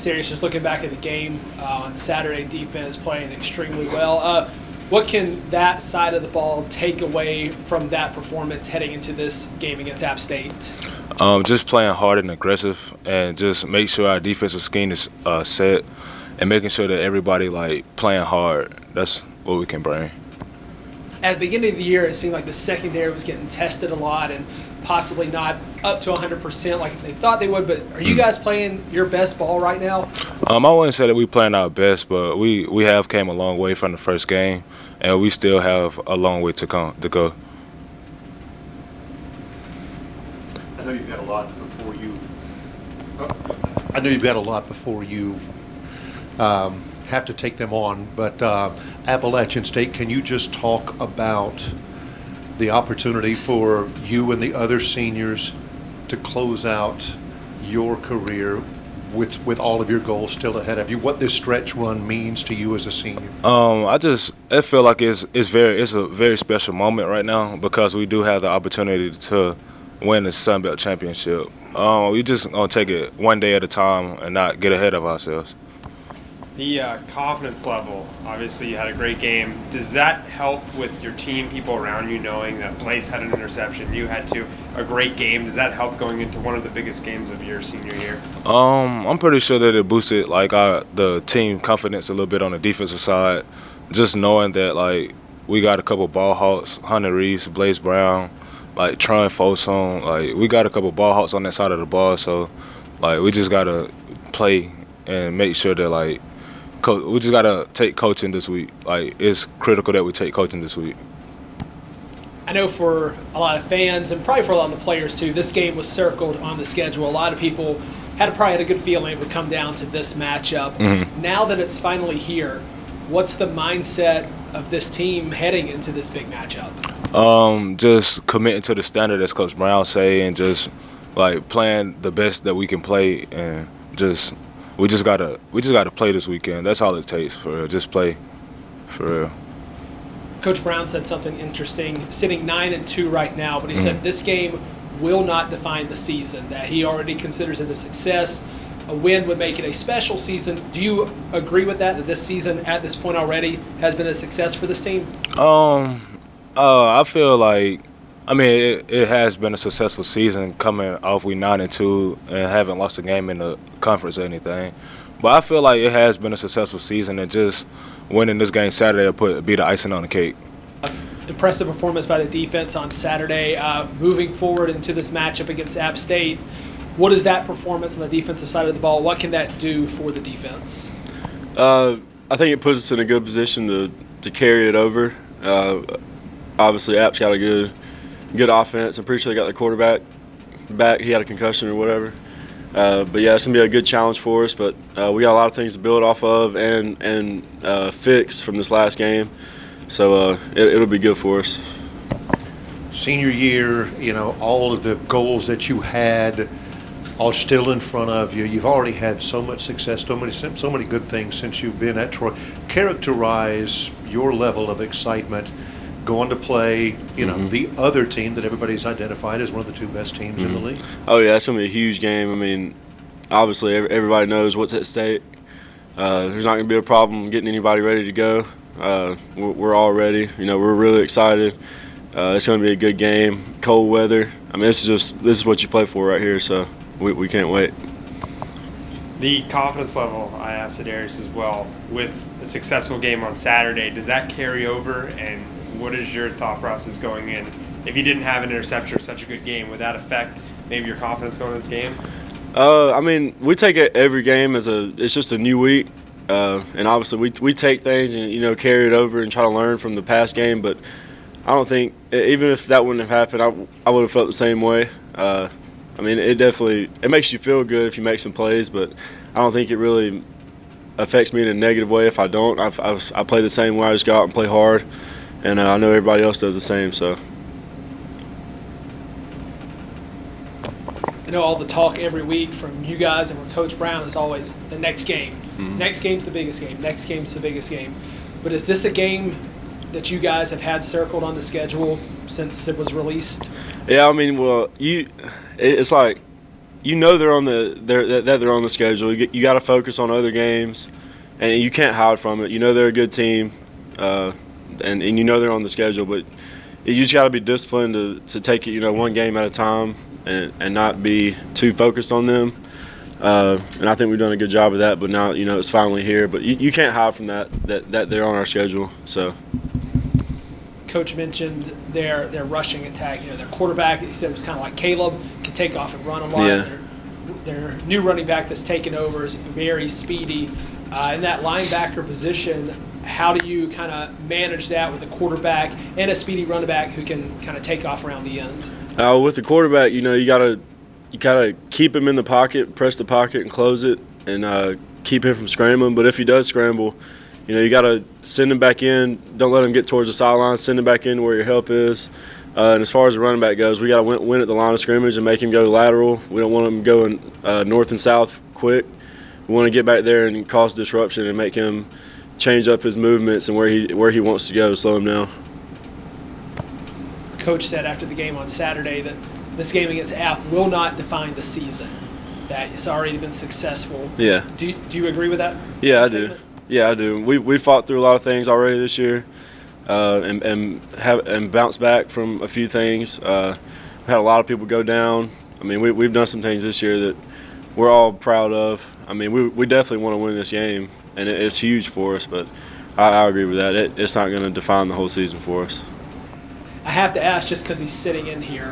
serious, just looking back at the game on Saturday, defense playing extremely well. What can that side of the ball take away from that performance heading into this game against App State? Just playing hard and aggressive, and just make sure our defensive scheme is set, and making sure that everybody playing hard. That's what we can bring. At the beginning of the year, it seemed like the secondary was getting tested a lot and possibly not up to 100% like they thought they would. But are you guys playing your best ball right now? I wouldn't say that we playing our best, but we have came a long way from the first game, and we still have a long way to go. I know you've got a lot before you. Have to take them on, but Appalachian State, can you just talk about the opportunity for you and the other seniors to close out your career with all of your goals still ahead of you? What this stretch run means to you as a senior? I feel like it's a very special moment right now, because we do have the opportunity to win the Sun Belt Championship. We just gonna take it one day at a time and not get ahead of ourselves. The confidence level, obviously you had a great game. Does that help with your team, people around you, knowing that Blaze had an interception, you had a great game? Does that help going into one of the biggest games of your senior year? I'm pretty sure that it boosted the team confidence a little bit on the defensive side. Just knowing that we got a couple ball hawks, Hunter Reese, Blaze Brown, Tron Foson. We got a couple ball hawks on that side of the ball, so we just gotta play and make sure that we just gotta take coaching this week. It's critical that we take coaching this week. I know for a lot of fans and probably for a lot of the players too, this game was circled on the schedule. A lot of people probably had a good feeling it would come down to this matchup. Mm-hmm. Now that it's finally here, what's the mindset of this team heading into this big matchup? Just committing to the standard, as Coach Brown say, and just playing the best that we can play, and we just gotta play this weekend. That's all it takes for real. Just play, for real. Coach Brown said something interesting, sitting 9-2 right now, but he said this game will not define the season, that he already considers it a success. A win would make it a special season. Do you agree with that this season at this point already has been a success for this team? I feel it has been a successful season coming off we 9-2 and haven't lost a game in the conference or anything. But I feel like it has been a successful season, and just winning this game Saturday will be the icing on the cake. Impressive performance by the defense on Saturday. Moving forward into this matchup against App State, what is that performance on the defensive side of the ball? What can that do for the defense? I think it puts us in a good position to carry it over. Obviously, App's got a good offense. I'm pretty sure they got their quarterback back. He had a concussion or whatever. But yeah, it's gonna be a good challenge for us. But we got a lot of things to build off of and fix from this last game. So it'll be good for us. Senior year, all of the goals that you had are still in front of you. You've already had so much success, so many good things since you've been at Troy. Characterize your level of excitement going to play, the other team that everybody's identified as one of the two best teams in the league. Oh yeah, it's gonna be a huge game. I mean, obviously everybody knows what's at stake. There's not gonna be a problem getting anybody ready to go. We're all ready. We're really excited. It's gonna be a good game. Cold weather. I mean, this is what you play for right here. So we can't wait. The confidence level, I asked Darius as well. With a successful game on Saturday, does that carry over? And what is your thought process going in? If you didn't have an interception or such a good game, would that affect maybe your confidence going into this game? I mean, we take it every game it's just a new week, and obviously we take things and carry it over and try to learn from the past game. But I don't think, even if that wouldn't have happened, I would have felt the same way. I mean, it makes you feel good if you make some plays, but I don't think it really affects me in a negative way if I don't. I play the same way. I just go out and play hard, and I know everybody else does the same. So. I know all the talk every week from you guys and from Coach Brown is always the next game. Mm-hmm. Next game's the biggest game. Next game's the biggest game. But is this a game that you guys have had circled on the schedule since it was released? Yeah, I mean, well, it's like you know they're on the schedule. You got to focus on other games, and you can't hide from it. You know they're a good team, and you know they're on the schedule. But you just got to be disciplined to take it, one game at a time, and not be too focused on them. And I think we've done a good job of that. But now it's finally here. But you can't hide from that they're on our schedule. So. Coach mentioned their rushing attack. Their quarterback, he said, was kind of like Caleb, can take off and run a lot. Yeah. Their new running back that's taken over is very speedy. In that linebacker position, how do you kind of manage that with a quarterback and a speedy running back who can kind of take off around the end? With the quarterback, you gotta keep him in the pocket, press the pocket, and close it, and keep him from scrambling. But if he does scramble, you got to send him back in. Don't let him get towards the sideline. Send him back in where your help is. And as far as the running back goes, we got to win at the line of scrimmage and make him go lateral. We don't want him going north and south quick. We want to get back there and cause disruption and make him change up his movements and where he wants to go to slow him down. Coach said after the game on Saturday that this game against App will not define the season, that it's already been successful. Yeah. Do you agree with that? Yeah, I do. Yeah, I do. We fought through a lot of things already this year, and bounced back from a few things. We had a lot of people go down. I mean, we've done some things this year that we're all proud of. I mean, we definitely want to win this game, and it's huge for us. But I agree with that. It's not going to define the whole season for us. I have to ask, just because he's sitting in here,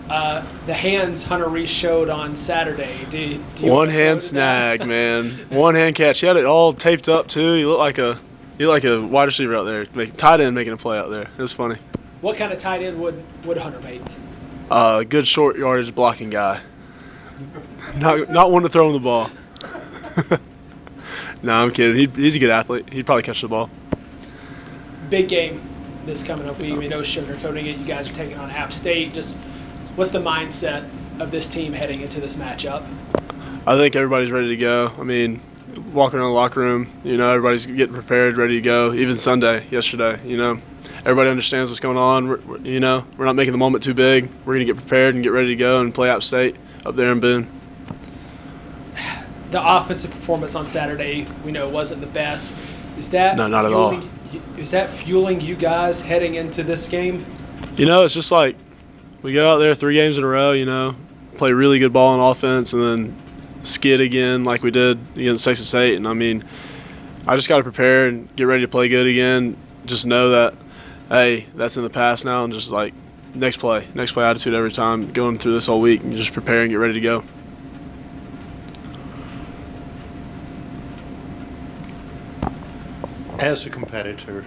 the hands Hunter Reese showed on Saturday. Do you one hand snag, man. One hand catch. He had it all taped up too. He looked like a wide receiver out there, tight end making a play out there. It was funny. What kind of tight end would Hunter make? Good short yardage blocking guy. Not one to throw him the ball. No, I'm kidding. He's a good athlete. He'd probably catch the ball. Big game this coming up week. No sugarcoating it. You guys are taking on App State. Just what's the mindset of this team heading into this matchup? I think everybody's ready to go. I mean, walking around the locker room, everybody's getting prepared, ready to go. Even yesterday, everybody understands what's going on. We're not making the moment too big. We're going to get prepared and get ready to go and play App State up there in Boone. The offensive performance on Saturday, we know, wasn't the best. Is that no, not at all. Is that fueling you guys heading into this game? It's just like we go out there 3 games in a row, play really good ball on offense, and then skid again like we did against Texas State. And, I mean, I just got to prepare and get ready to play good again. Just know that, hey, that's in the past now, and just, like, next play attitude every time, going through this whole week, and just prepare and get ready to go. As a competitor,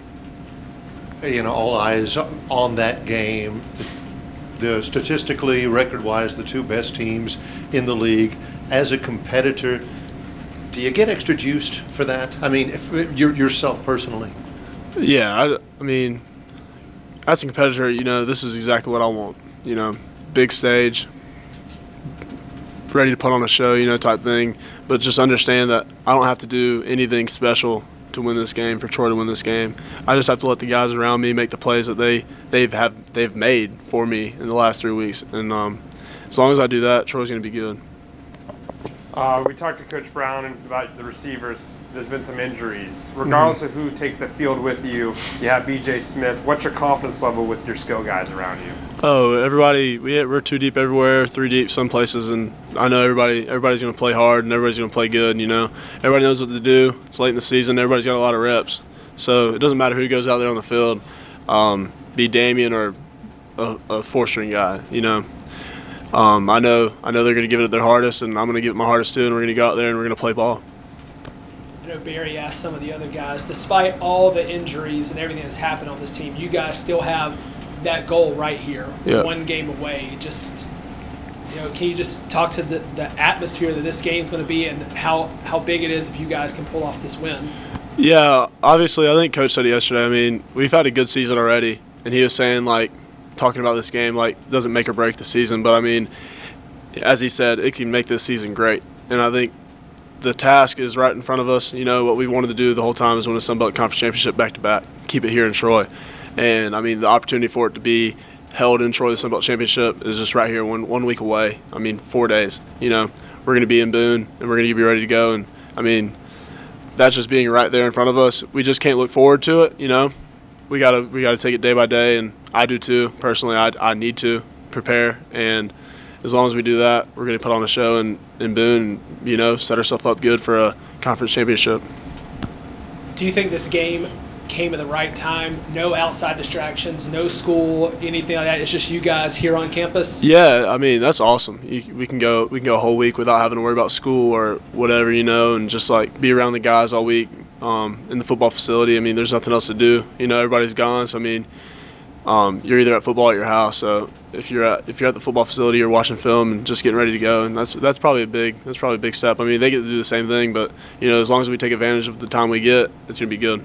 all eyes on that game. The statistically, record-wise, the 2 best teams in the league. As a competitor, do you get extra juiced for that? I mean, if yourself personally. Yeah, I mean, as a competitor, this is exactly what I want. Big stage, ready to put on a show, type thing. But just understand that I don't have to do anything special to win this game, for Troy to win this game. I just have to let the guys around me make the plays that they've made for me in the last 3 weeks. And as long as I do that, Troy's going to be good. We talked to Coach Brown about the receivers. There's been some injuries. Regardless of who takes the field with you, you have B.J. Smith. What's your confidence level with your skill guys around you? Oh, everybody, we're 2 deep everywhere, 3 deep some places, and I know everybody's going to play hard and everybody's going to play good. Everybody knows what to do. It's late in the season. Everybody's got a lot of reps, so it doesn't matter who goes out there on the field, be Damian or a 4-string guy. I know they're going to give it their hardest, and I'm going to give it my hardest too, and we're going to go out there and we're going to play ball. I know Barry asked some of the other guys, despite all the injuries and everything that's happened on this team, you guys still have that goal right here, yeah. 1 game away. Just, can you just talk to the atmosphere that this game's going to be and how big it is if you guys can pull off this win? Yeah, obviously, I think Coach said it yesterday. I mean, we've had a good season already, and he was saying, talking about this game, doesn't make or break the season. But, I mean, as he said, it can make this season great. And I think the task is right in front of us. What we wanted to do the whole time is win a Sun Belt Conference Championship back-to-back, keep it here in Troy. And, I mean, the opportunity for it to be held in Troy, the Sun Belt Championship is just right here, one week away. I mean, 4 days. You know, we're going to be in Boone, and we're going to be ready to go. And I mean, that's just being right there in front of us. We just can't look forward to it. You know, we gotta take it day by day, and I do too. Personally, I need to prepare, and as long as we do that, we're going to put on a show in Boone, and, you know, set ourselves up good for a conference championship. Do you think this game came at the right time? No outside distractions, no school, anything like that. It's just you guys here on campus. Yeah, I mean, that's awesome. We can go a whole week without having to worry about school or whatever, you know, and just like be around the guys all week in the football facility. I mean, there's nothing else to do. You know, everybody's gone, so I mean, you're either at football or at your house. So if you're at the football facility, you're watching film and just getting ready to go, and that's probably a big step. I mean, they get to do the same thing, but you know, as long as we take advantage of the time we get, it's gonna be good.